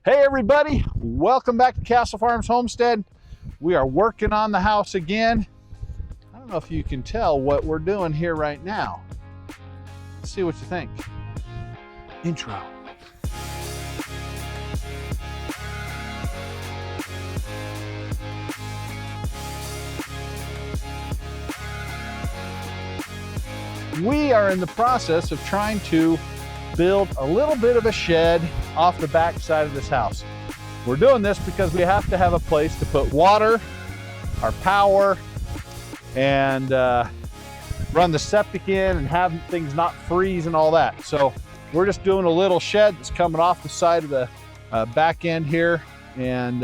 Hey everybody, welcome back to Castle Farms Homestead. We are working on the house again. I don't know if you can tell what we're doing here right now. Let's see what you think. Intro. We are in the process of trying to build a little bit of a shed off the back side of this house. We're doing this because we have to have a place to put water, our power, and run the septic in and have things not freeze and all that. So we're just doing a little shed that's coming off the side of the back end here, and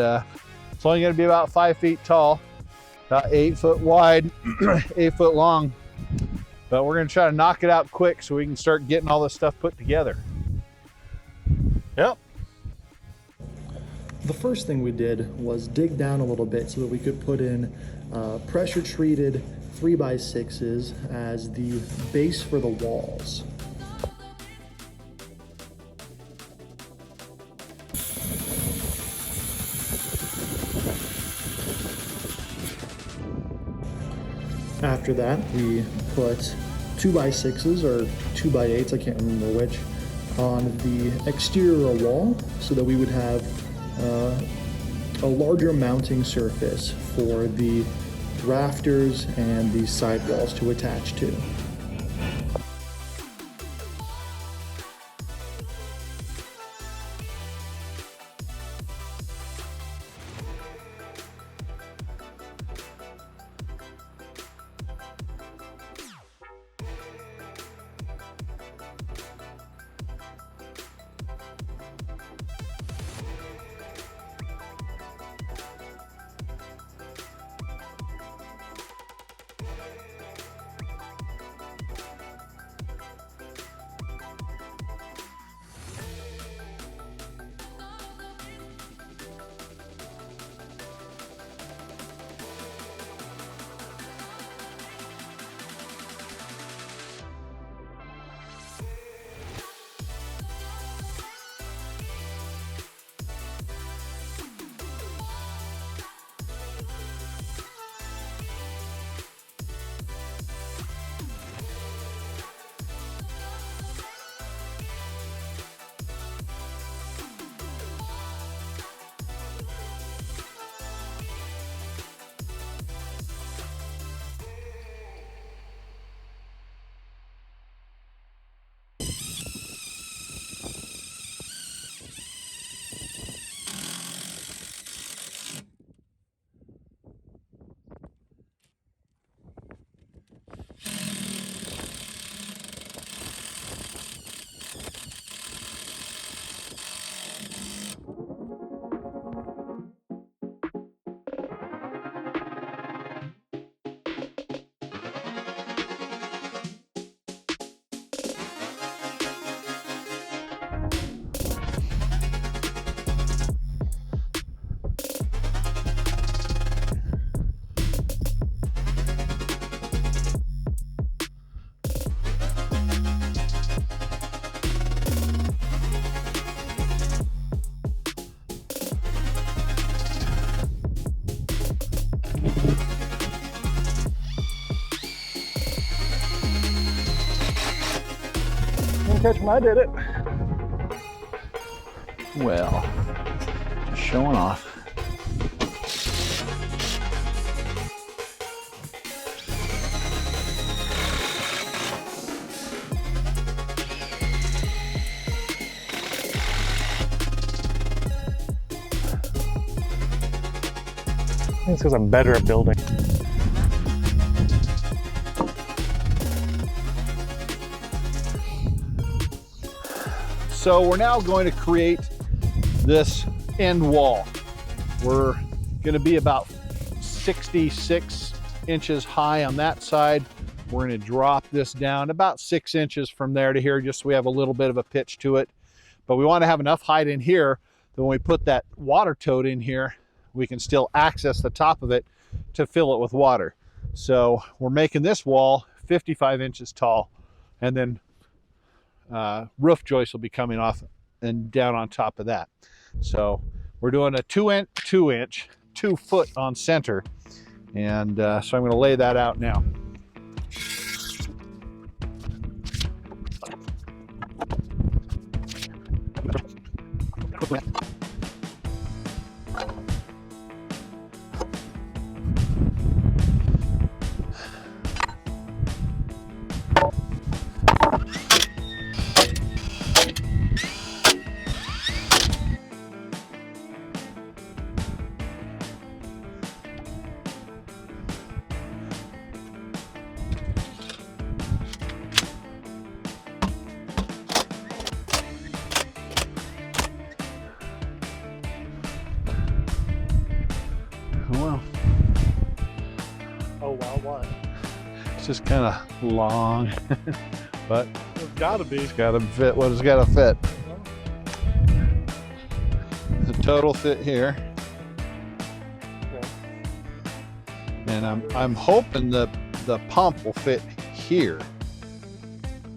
it's only going to be about 5 feet tall, about 8 foot wide, 8 foot long. But we're going to try to knock it out quick so we can start getting all this stuff put together. Yep. The first thing we did was dig down a little bit so that we could put in pressure treated 3x6s as the base for the walls. After that, we put 2x6s or 2x8s, I can't remember which, on the exterior wall so that we would have a larger mounting surface for the rafters and the side walls to attach to. Catch him, I did it. Well, just showing off. I think it's because I'm better at building. So we're now going to create this end wall. We're going to be about 66 inches high on that side. We're going to drop this down about 6 inches from there to here, just so we have a little bit of a pitch to it. But we want to have enough height in here that when we put that water tote in here, we can still access the top of it to fill it with water. So we're making this wall 55 inches tall, and then roof joists will be coming off and down on top of that. So we're doing a 2 foot on center. And so I'm going to lay that out now. Well, Oh wow, what? it's just kind of long, but It's gotta be. it's got to fit what it's got to fit. The total fit here, Okay. and I'm hoping the pump will fit here.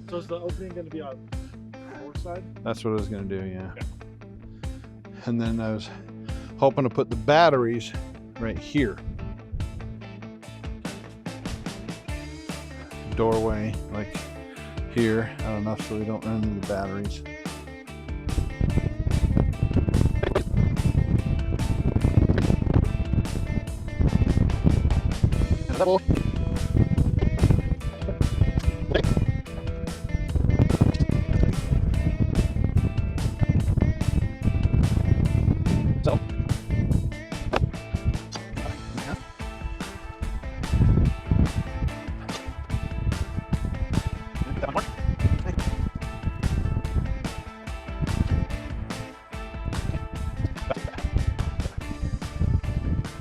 So is the opening gonna be on the north side? That's what I was going to do, yeah. Okay. And then I was hoping to put the batteries right here. Doorway like here, I don't know, so we don't run into the batteries. So.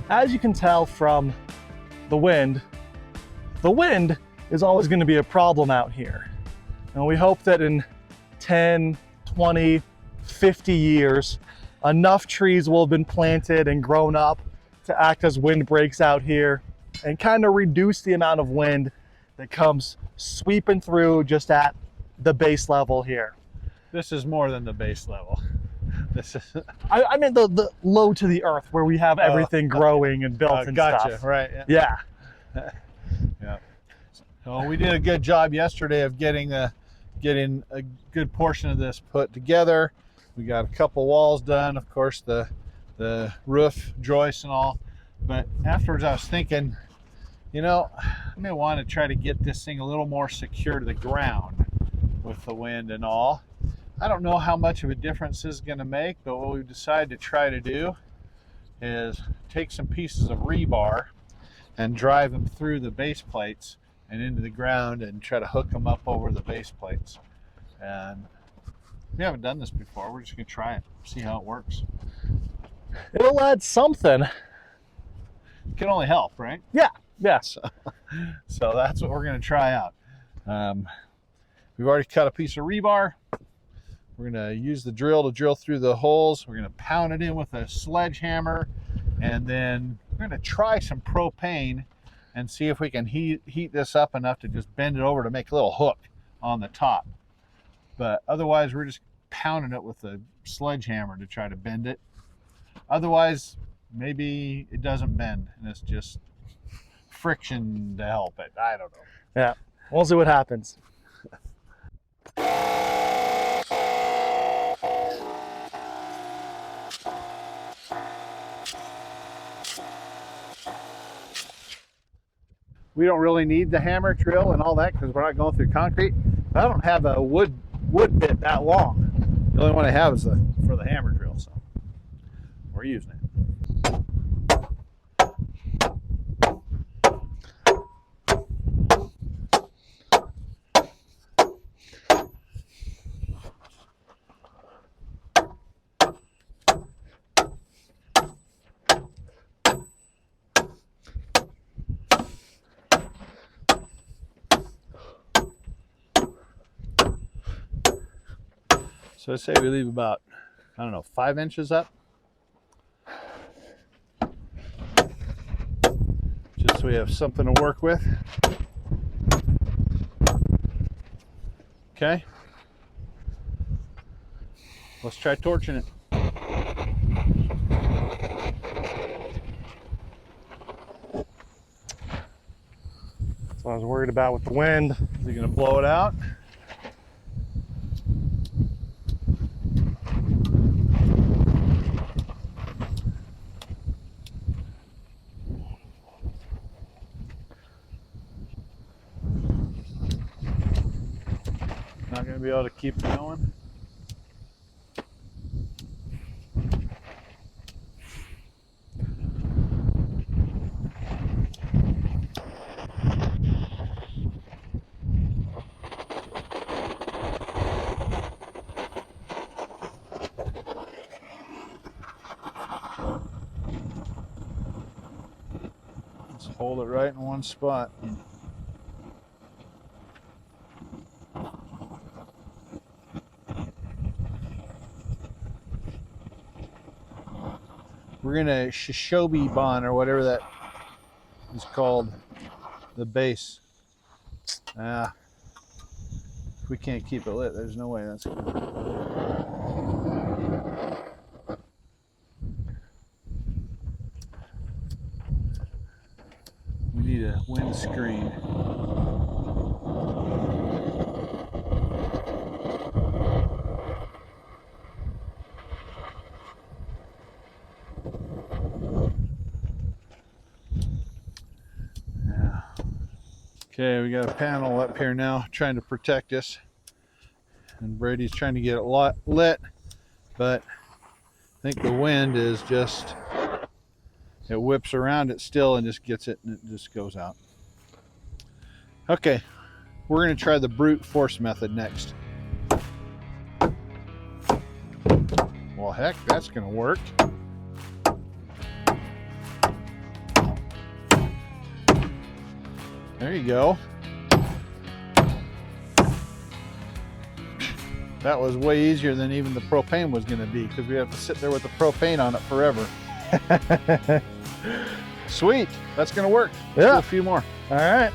As you can tell from the wind is always going to be a problem out here. And we hope that in 10, 20, 50 years, enough trees will have been planted and grown up to act as windbreaks out here and kind of reduce the amount of wind that comes sweeping through just at the base level here. This is more than the base level. This is I meant the low to the earth where we have everything growing and built and gotcha, stuff. right? Yeah. Yeah. So we did a good job yesterday of getting a good portion of this put together. We got a couple walls done, of course, the roof joists and all. But afterwards, I was thinking, you know, I may want to try to get this thing a little more secure to the ground with the wind and all. I don't know how much of a difference this is going to make, but what we've decided to try to do is take some pieces of rebar and drive them through the base plates and into the ground and try to hook them up over the base plates. And we haven't done this before. We're just going to try it, see how it works. It'll add something. It can only help, right? Yeah. Yeah. So that's what we're going to try out. We've already cut a piece of rebar. We're going to use the drill to drill through the holes. We're going to pound it in with a sledgehammer, and then we're going to try some propane and see if we can heat this up enough to just bend it over to make a little hook on the top. But otherwise, we're just pounding it with a sledgehammer to try to bend it. Otherwise, maybe it doesn't bend and it's just friction to help it. I don't know. Yeah. We'll see what happens. We don't really need the hammer drill and all that because we're not going through concrete. I don't have a wood bit that long. The only one I have is for the hammer drill, so we're using it. So I say we leave about, I don't know, 5 inches up. Just so we have something to work with. Okay. Let's try torching it. I was worried about with the wind. Is he gonna blow it out? Not gonna be able to keep it going. Let's hold it right in one spot. We're gonna Shishobi bond or whatever that is called, the base. If we can't keep it lit, there's no way that's gonna work. We need a windscreen. Okay, we got a panel up here now trying to protect us, and Brady's trying to get it lit, but I think the wind is just, it whips around it still and just gets it and it just goes out. Okay, we're going to try the brute force method next. Well, heck, that's going to work. There you go. That was way easier than even the propane was going to be, because we have to sit there with the propane on it forever. Sweet, that's going to work. Let's do a few more. All right.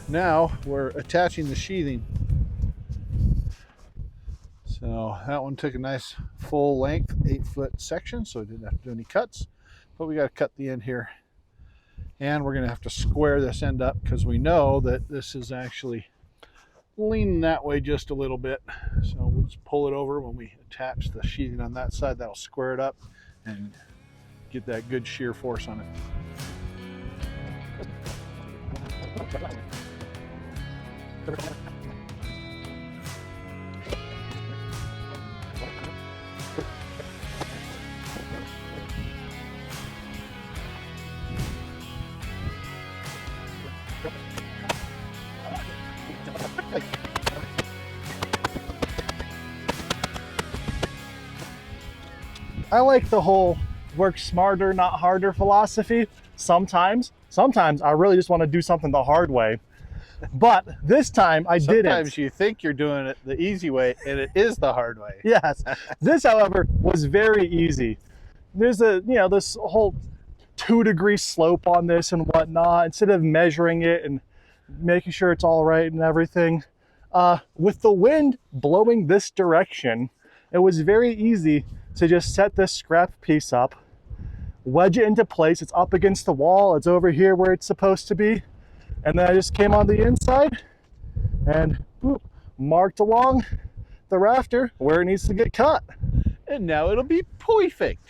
Now we're attaching the sheathing. So that one took a nice full length 8-foot section, so we didn't have to do any cuts, but we got to cut the end here, and we're going to have to square this end up because we know that this is actually leaning that way just a little bit. So we'll just pull it over when we attach the sheathing on that side. That'll square it up and get that good shear force on it. I like the whole work smarter, not harder philosophy. Sometimes I really just want to do something the hard way. But this time I didn't. Sometimes you think you're doing it the easy way and it is the hard way. Yes. This, however, was very easy. There's this whole 2-degree slope on this and whatnot. Instead of measuring it and making sure it's all right and everything, with the wind blowing this direction, it was very easy to just set this scrap piece up, wedge it into place. It's up against the wall. It's over here where it's supposed to be. And then I just came on the inside and boop, marked along the rafter where it needs to get cut. And now it'll be perfect.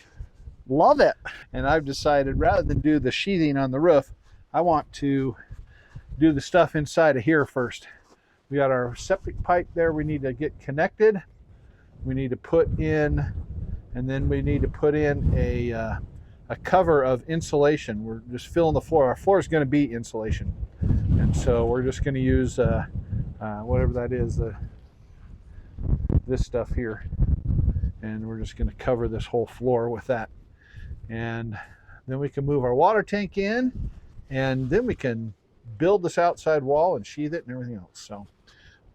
Love it. And I've decided, rather than do the sheathing on the roof, I want to do the stuff inside of here first. We got our septic pipe there we need to get connected. We need to put in, and then we need to put in a cover of insulation. We're just filling the floor. Our floor is going to be insulation. And so we're just going to use whatever that is, this stuff here. And we're just going to cover this whole floor with that. And then we can move our water tank in, and then we can build this outside wall and sheathe it and everything else. So,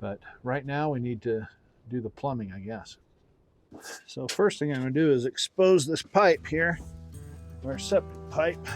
but right now we need to do the plumbing, I guess. So first thing I'm going to do is expose this pipe here, our septic pipe.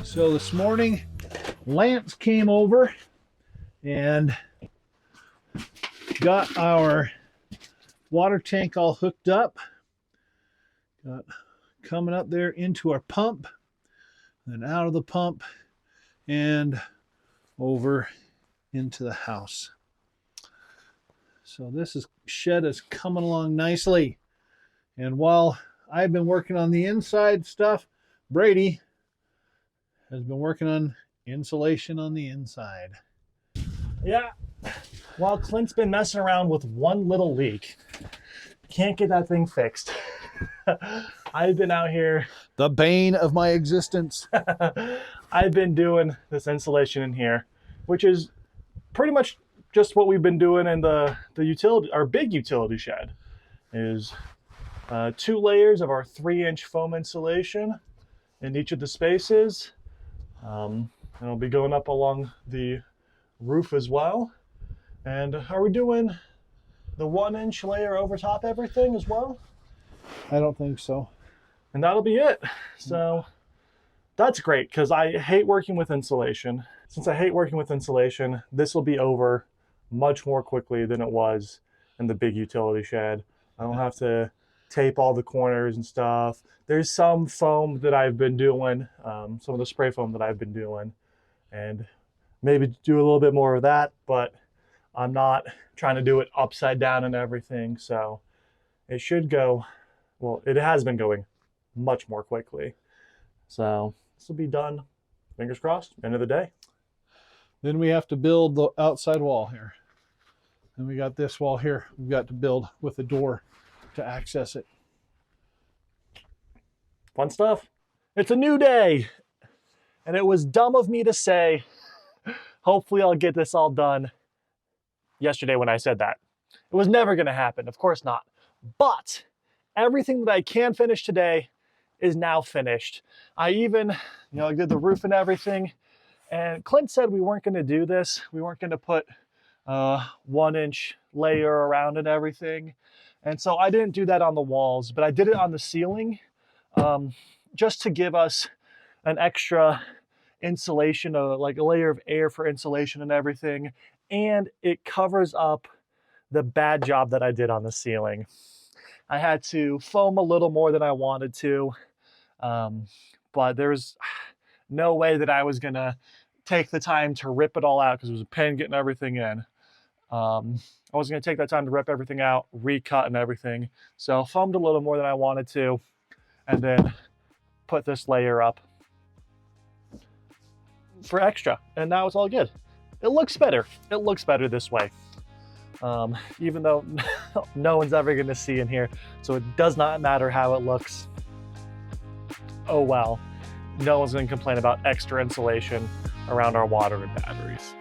So this morning, Lance came over and got our water tank all hooked up. Got coming up there into our pump, then out of the pump and over into the house. So this shed is coming along nicely. And while I've been working on the inside stuff, Brady has been working on insulation on the inside. Yeah, while Clint's been messing around with one little leak, can't get that thing fixed. I've been out here. The bane of my existence. I've been doing this insulation in here, which is pretty much just what we've been doing in the utility, our big utility shed, is 2 layers of our 3-inch foam insulation in each of the spaces. And it'll be going up along the roof as well. And are we doing the 1-inch layer over top everything as well? I don't think so. And that'll be it. So that's great, because I hate working with insulation. Since I hate working with insulation, this will be over much more quickly than it was in the big utility shed. I don't have to tape all the corners and stuff. There's some foam that I've been doing, some of the spray foam that I've been doing, and maybe do a little bit more of that, but I'm not trying to do it upside down and everything. So it should go, well, it has been going much more quickly. So this will be done, fingers crossed, end of the day. Then we have to build the outside wall here. And we got this wall here we've got to build with a door to access it. Fun stuff. It's a new day. And it was dumb of me to say, hopefully I'll get this all done yesterday when I said that. It was never going to happen. Of course not. But everything that I can finish today is now finished. I even, did the roof and everything. And Clint said we weren't going to do this. We weren't going to put a 1-inch layer around and everything. And so I didn't do that on the walls, but I did it on the ceiling, just to give us an extra insulation, like a layer of air for insulation and everything. And it covers up the bad job that I did on the ceiling. I had to foam a little more than I wanted to, but there's no way that I was gonna take the time to rip it all out, because it was a pain getting everything in. I was going to take that time to rip everything out, recut and everything. So foamed a little more than I wanted to, and then put this layer up for extra. And now it's all good. It looks better. It looks better this way. Even though no one's ever going to see in here. So it does not matter how it looks. oh well, no one's gonna complain about extra insulation around our water and batteries.